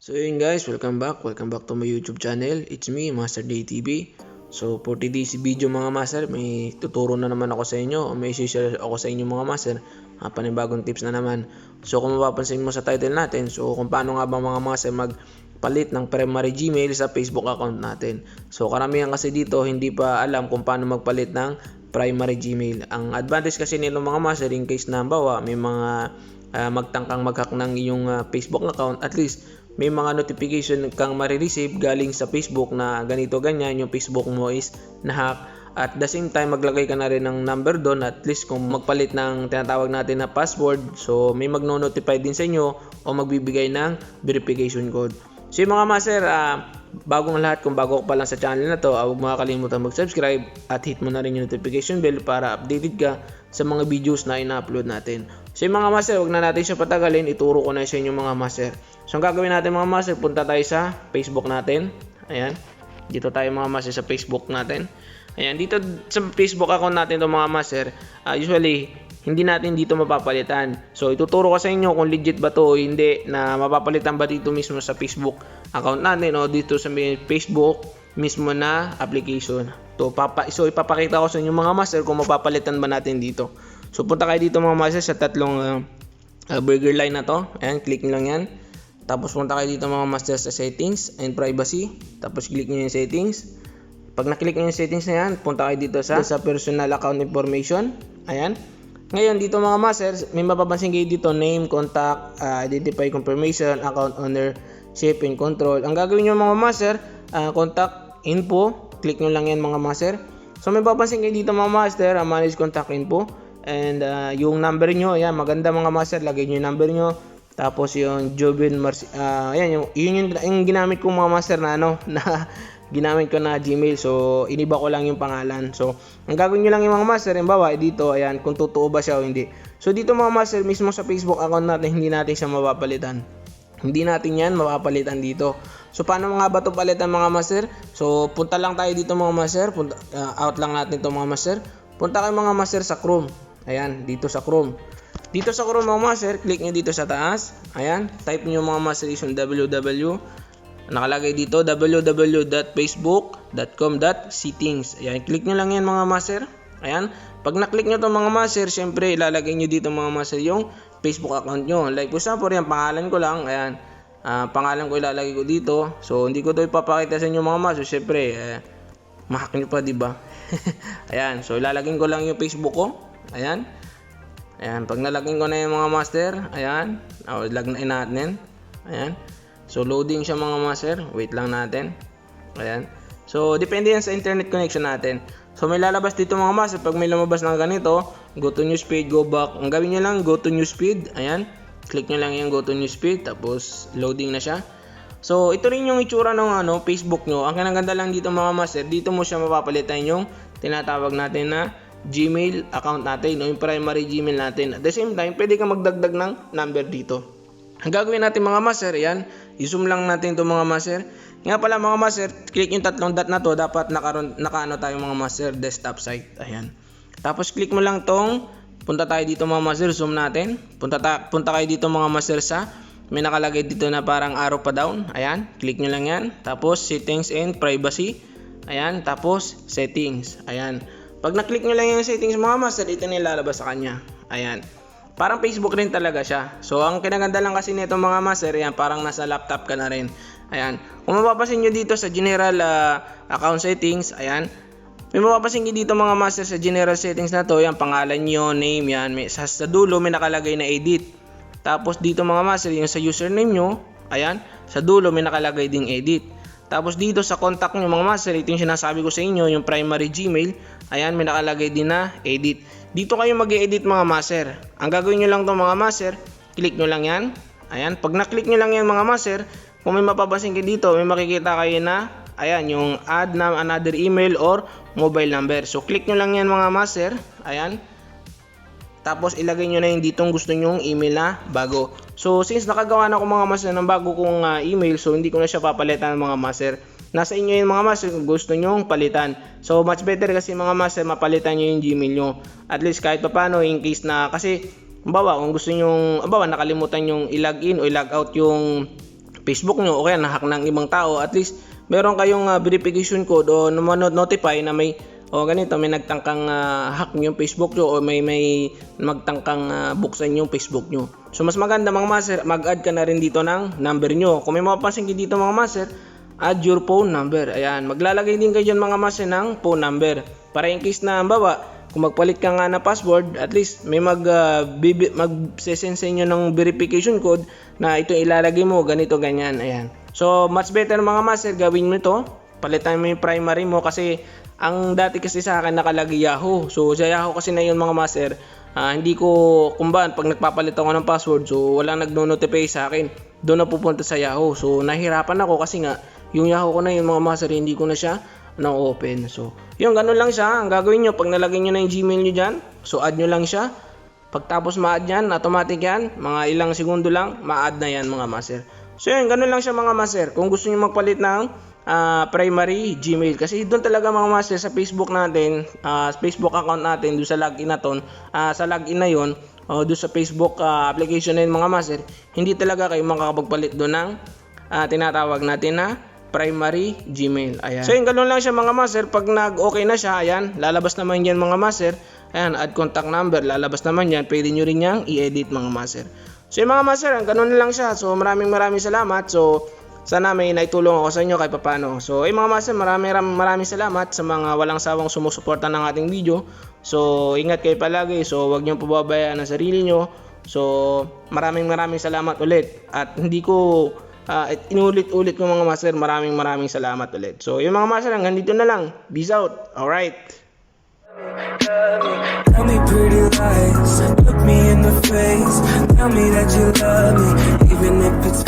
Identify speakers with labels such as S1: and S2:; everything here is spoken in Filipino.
S1: So yun guys, welcome back to my YouTube channel. It's me, Master Day TV. So for today's video mga master, may tuturo na naman ako sa inyo, o may share ako sa inyo mga master, panibagong tips na naman. So kung mapapansin mo sa title natin, so kung paano nga ba mga master magpalit ng primary Gmail sa Facebook account natin. So karamihan kasi dito hindi pa alam kung paano magpalit ng primary Gmail. Ang advantage kasi nito mga master, in case na bawa may mga magtangkang mag-hack ng iyong Facebook account, at least may mga notification kang marireceive galing sa Facebook na ganito ganyan yung Facebook mo is na-hack. At the same time maglagay ka na rin ng number doon, at least kung magpalit ng tinatawag natin na password, so may magno-notify din sa inyo o magbibigay ng verification code. So yung mga master, bagong lahat, kung bago ka pa lang sa channel na to, huwag makakalimutan mag-subscribe at hit mo na rin yung notification bell para updated ka sa mga videos na ina-upload natin. So yung mga master, huwag na natin siya patagalin, ituro ko na sa inyo mga master. So ang gagawin natin mga master, punta tayo sa Facebook natin. Ayan, dito tayo mga master sa Facebook natin. Ayan, dito sa Facebook account natin to mga master, usually hindi natin dito mapapalitan. So ituturo ko sa inyo kung legit ba to o hindi, na mapapalitan ba dito mismo sa Facebook account natin o dito sa Facebook mismo na application. So ipapakita ko sa inyo mga master kung mapapalitan ba natin dito. So punta kayo dito mga master sa tatlong burger line na to. Ayan, click nyo lang yan. Tapos punta kayo dito mga master sa settings and privacy. Tapos click nyo yung settings. Pag na-click nyo yung settings na yan, punta kayo dito sa personal account information. Ayan. Ngayon dito mga master, may mapapansin kayo dito, name, contact, identify confirmation, account ownership and control. Ang gagawin nyo mga master, contact info. Click nyo lang yan mga master. So may mapapansin kayo dito mga master, manage contact info. And yung number nyo, ayan, maganda mga master, lagay nyo yung number nyo. Tapos yung Jobin ayan, yung ginamit ko mga master na na ginamit ko na Gmail. So iniba ko lang yung pangalan. So ang gagawin nyo lang yung mga master, yung bawa dito, ayan, kung totoo ba siya o hindi. So dito mga master, mismo sa Facebook account natin, hindi natin siya mapapalitan. Hindi natin yan mapapalitan dito. So paano nga ba ito palitan mga master? So punta lang tayo dito mga master, out lang natin ito mga master. Punta kayo mga master sa Chrome. Ayan, dito sa Chrome. Dito sa Chrome mga master, click nyo dito sa taas. Ayan, type nyo mga master yung nakalagay dito, www.facebook.com.settings. Ayan, click nyo lang yan mga master. Ayan, pag na-click nyo to mga master, syempre ilalagay nyo dito mga master yung Facebook account nyo. Like for example, yan, pangalan ko lang. Ayan, pangalan ko ilalagay ko dito. So hindi ko to ipapakita sa inyo mga master. Syempre, ma-hack nyo pa, diba? Ayan, so ilalagay ko lang yung Facebook ko. Ayan. Ayan, pag nalagyan ko na yung mga master, ayan, lagnain natin. Ayan. So loading siya mga master. Wait lang natin. Ayan. So depende yan sa internet connection natin. So may lalabas dito mga master. Pag may lumabas ng ganito, go to newsfeed, go back. Ang gawin nyo lang, go to newsfeed. Ayan. Click nyo lang yung go to newsfeed. Tapos loading na siya. So ito rin yung itsura ng Facebook nyo. Ang kinaganda lang dito mga master, dito mo siya mapapalitan yung tinatawag natin na Gmail account natin o yung primary Gmail natin. At the same time, pwede ka magdagdag ng number dito. Ang gagawin natin mga master, yan, i-zoom lang natin ito mga master. Nga pala mga master, click yung tatlong dot na to, dapat nakaano tayo mga master, desktop site. Ayan. Tapos click mo lang tong, punta tayo dito mga master, zoom natin. Punta kayo dito mga master sa, may nakalagay dito na parang arrow pa down. Ayan, click nyo lang yan. Tapos settings and privacy. Ayan, tapos settings. Ayan. Pag na-click nyo lang yung settings mga master, ito na lalabas sa kanya. Ayan. Parang Facebook rin talaga siya. So ang kinaganda lang kasi nito mga master, yan, parang nasa laptop ka na rin. Ayan. Kung mapapansin nyo dito sa general account settings, ayan. May mapapansin nyo dito mga master sa general settings na to, yan, pangalan nyo, name, yan. Sa dulo may nakalagay na edit. Tapos dito mga master, yung sa username nyo, ayan, sa dulo may nakalagay ding edit. Tapos dito sa contact nyo mga master, ito yung sinasabi ko sa inyo, yung primary Gmail, ayan, may nakalagay din na edit. Dito kayo mag-edit mga master. Ang gagawin nyo lang to mga master, click nyo lang yan. Ayan, pag na-click nyo lang yan mga master, kung may mapapansin kayo dito, may makikita kayo na, ayan, yung add na another email or mobile number. So click nyo lang yan mga master. Ayan. Tapos ilagay nyo na yung ditong gusto nyong email na bago. So since nakagawa na ako mga master ng bago kong email, so hindi ko na siya papalitan mga master. Nasa inyo yung mga master kung gusto nyong palitan. So much better kasi mga master mapalitan nyo yung Gmail nyo. At least kahit pa paano in case na, kasi bawa kung gusto nyong, nakalimutan yung i-login o i-log out yung Facebook nyo o kaya nahack ng ibang tao, at least meron kayong verification code o notify na may ganito, may nagtangkang hack yung Facebook nyo o may magtangkang buksan yung Facebook nyo. So mas maganda mga master, mag-add ka na rin dito ng number nyo. Kung may mapapansin kayo dito mga master, add your phone number. Ayan, maglalagay din kayo dyan mga master ng phone number. Para in case na bawa, kung magpalit ka nga na password, at least may mag-sesend sa inyo ng verification code na ito ilalagay mo, ganito, ganyan. Ayan. So much better mga master, gawin mo ito. Palitan mo yung primary mo kasi ang dati kasi sa akin nakalagay Yahoo. So sa Yahoo kasi na yun mga master, hindi ko pag nagpapalit ako ng password, so walang nagno-notify sa akin, doon na pupunta sa Yahoo. So nahirapan ako kasi nga yung Yahoo ko na yun mga master, hindi ko na siya na-open. So yun, ganun lang siya. Ang gagawin nyo, pag nalagay nyo na yung Gmail nyo dyan, so add nyo lang siya. Pagtapos ma-add yan, automatic yan, mga ilang segundo lang, ma-add na yan mga master. So yun, ganun lang siya mga master. Kung gusto nyo magpalit ng primary Gmail, kasi doon talaga mga master sa Facebook natin, Facebook account natin, doon sa login na ton, sa login na yon, doon sa Facebook application na yun mga master, hindi talaga kayo makakapagpalit doon ng tinatawag natin na primary Gmail. Ayan. So yun, ganun lang siya mga master. Pag nag-okay na siya, ayan, lalabas naman yan mga master. Ayan, add contact number, lalabas naman yan. Pwede nyo rin yang i-edit mga master. So yun mga master, ganun lang siya. So maraming salamat. So sana may naitulong ako sa inyo kahit paano. So mga master, maraming salamat sa mga walang sawang sumusuporta ng ating video. So ingat kayo palagi. So wag niyo pababayaan ang sarili nyo. So maraming salamat ulit. At hindi ko inulit-ulit ko mga master, maraming salamat ulit. So yung mga master, hanggang dito na lang. Peace out. Alright.
S2: Tell me pretty lies, look me in the face, tell me that you love me, even if it's